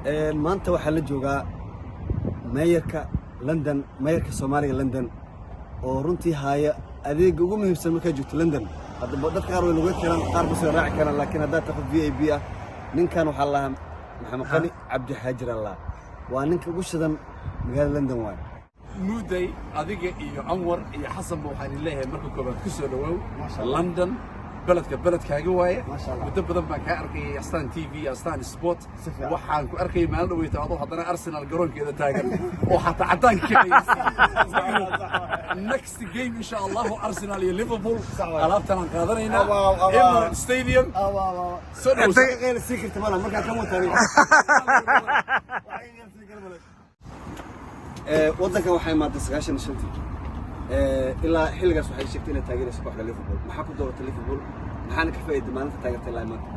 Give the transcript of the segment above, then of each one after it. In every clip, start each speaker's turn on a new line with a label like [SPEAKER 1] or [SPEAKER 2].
[SPEAKER 1] maanta waxaa la joogaa mayorka London, mayorka Soomaaliga London oo runtii haya adeeg ugu muhiimsan marka joogto London. Hadda dadka qaar way lagu xiran qaar bas raaci karaan laakiin hadda taxo VIP ah ninkan waxa la Maxamed Qani Cabdi Xaajir Allah waa ninka ugu shidan magaalada London waay
[SPEAKER 2] muday adiga iyo Anwar iyo Xasan waxaan leeyahay marka koobaad ku soo dhawow London beledkaaga waaye muddo badan baan ka arkay Astaan TV Astaan Sport waxaan ku arkay meel dhaweeyta adoo haddana Arsenal garoonkeeda taagan oo xataa cadaanka ka next game insha Allah Arsenal iyo Liverpool alaabtan aan qaadanayna Emirates Stadium soo dhawow
[SPEAKER 1] غير السيكرت مالا marka ka mutari wadanka waxay maantay 95 ilaa xilligaas waxay sheegtay inay taageerayso kooxda Liverpool maxaa ku dooratay Liverpool maxaana ka faa'iiday maalinta taageertay ilaa maanta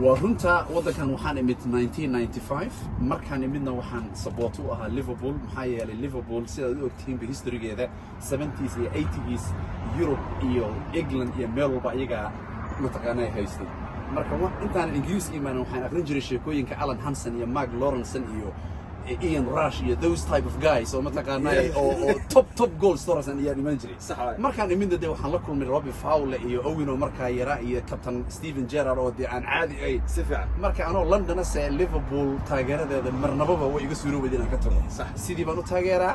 [SPEAKER 2] ورنتا ودكان وحان امت 1995 مركان امتنا وحان سبورت u ahaa Liverpool maxaa yeelay Liverpool sida ay ogtiin bi historygeeda 70s iyo 80s Europe iyo England iyo meel walba iyaga mataqaanay haystay marka intaan Ingiriis iimaan waxaan aqrin jiray sheekooyinka Alan Hansen iyo Mark Lawrence iyo Ian Rush iyo those type of guys oo mataqaanay oo top goal scorers and iyan iman jiray markaan imida de waxaan la kulmay Robbie Fowler iyo Owen oo markaa yara iyo Captain Steven Gerrard oo de aan caadi ay
[SPEAKER 1] si fiican
[SPEAKER 2] marka anoo London ee Liverpool taageeradeeda marnababa way iga soo wadeen ka tago sidii baan u taageeraa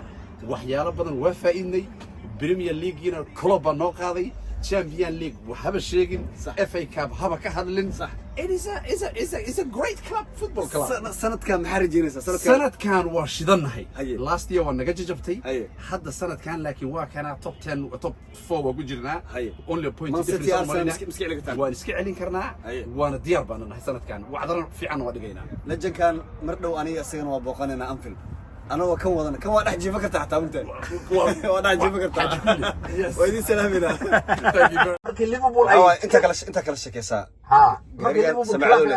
[SPEAKER 2] waxyaalo badan waa faa'iiday Premier League ina club baan noo qaaday Champions League وحبا شيغن FA Cup هبا كهدلن صح it's a great club football club
[SPEAKER 1] سنة كان محرجينيسا
[SPEAKER 2] سنة كان واشدنهي last year وانا جبتي حتى سنة كان لكن واكنا top 10 top 4 وجرنا only point difference ونسكي علين كرنا وانا ديار بانا سنة كان وعذرا في عن ودقينا
[SPEAKER 1] لجن كان مردو اني اسيغن وبوقاننا انفيلد أنا وكم وضنا كم واحد أحجي فكرت حتى أنت وانا أحجي فكرت ويدي سلامنا
[SPEAKER 3] لكن ليفربول
[SPEAKER 1] أنت كلا شكيسا
[SPEAKER 3] ها ليفربول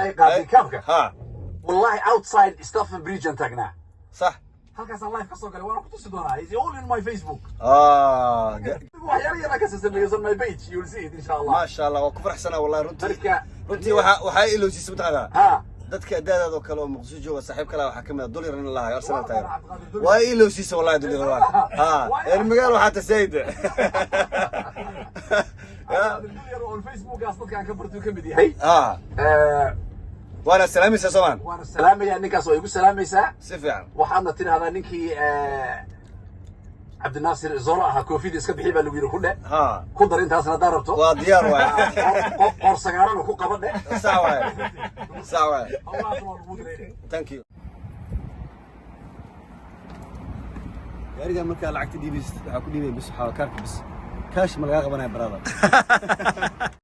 [SPEAKER 3] ها والله outside ستافن بريدج انتقنا
[SPEAKER 1] صح
[SPEAKER 3] halkaas live ka soo galay waan ku tusi doonaa is all in my Facebook waxyaalo yar ka sameeyay on my page you will see it insha Allah
[SPEAKER 1] ما شاء الله وكفر حسنا والله runtii waxa ilowsiis mutaada dadka daadado kale oo Muqdisho jooga saaxiib kale waxa kamid ah dollar in Allah Arsenal taageer waa ilowsiis wallahi dollar waa magaalo waxa tasayd
[SPEAKER 3] on Facebook asdadkan ka bartu kamid yahay
[SPEAKER 1] وانا سلاميسا سومان
[SPEAKER 3] وانا سلاميا ninkaas oo igu salaamaysa
[SPEAKER 1] si fiican
[SPEAKER 3] waxaana tiraahdaa ninkii عبد الناصر زوراها كوفيد اسك بخي با لو يiri ku dhe
[SPEAKER 1] ha
[SPEAKER 3] ku dar intaasna daarabto
[SPEAKER 1] waa diyaar waay
[SPEAKER 3] or sagaarana ku qabadhe
[SPEAKER 1] sawa thank you gaariga marka lacagta diibis waxa ku diibay bis waxa kaarka bis kaash ma laga qabanay brother